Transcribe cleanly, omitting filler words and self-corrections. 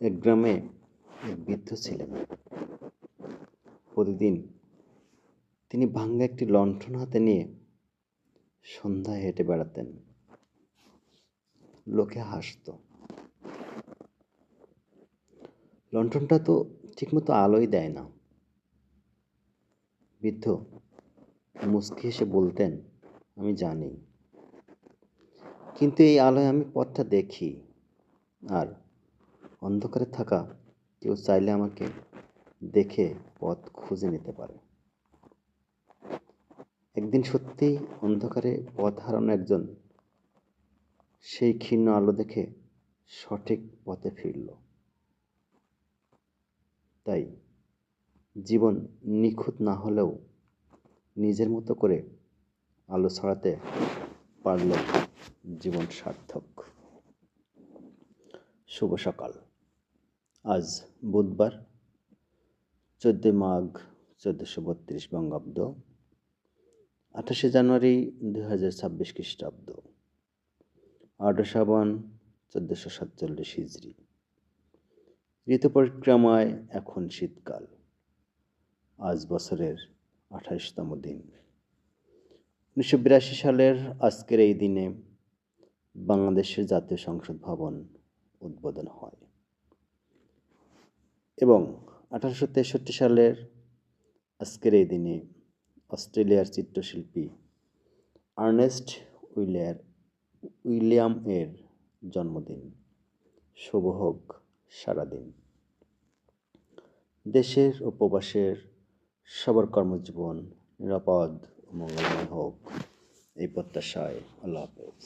এক গ্রামে এক বৃদ্ধ ছিলেন। প্রতিদিন তিনি ভাঙা একটি লণ্ঠন হাতে নিয়ে সন্ধ্যায় হেঁটে বেড়াতেন। লোকে হাসত। লণ্ঠনটা তো ঠিকমতো আলোই দেয় না। বৃদ্ধ মুচকি হেসে বলতেন, আমি জানি, কিন্তু এই আলোয় আমি পথটা দেখি, আর অন্ধকারে থাকা কেউ চাইলে আমাকে দেখে পথ খুঁজে নিতে পারে। একদিন সত্যিই অন্ধকারে পথ হারানো একজন সেই ক্ষীণ আলো দেখে সঠিক পথে ফিরল। তাই জীবন নিখুঁত না হলেও নিজের মতো করে আলো ছড়াতে পারলে জীবন সার্থক। শুভ সকাল। আজ বুধবার, 14 মাঘ 1432 বঙ্গাব্দ, 28 জানুয়ারি 2026 খ্রিস্টাব্দ, 8 শ্রাবণ 1447 হিজরি। ঋতু পরিক্রমায় এখন শীতকাল। আজ বছরের 28তম দিন। 1982 সালের আজকের এই দিনে বাংলাদেশের জাতীয় সংসদ ভবন উদ্বোধন হয় এবং 1863 সালের আজকের এই দিনে অস্ট্রেলিয়ার চিত্রশিল্পী আর্নেস্ট উইলিয়াম এর জন্মদিন। শুভ হোক সারাদিন। দেশের ও প্রবাসের সবার কর্মজীবন নিরাপদ ও মঙ্গলময় হোক, এই প্রত্যাশায় আল্লাহ হাফেজ।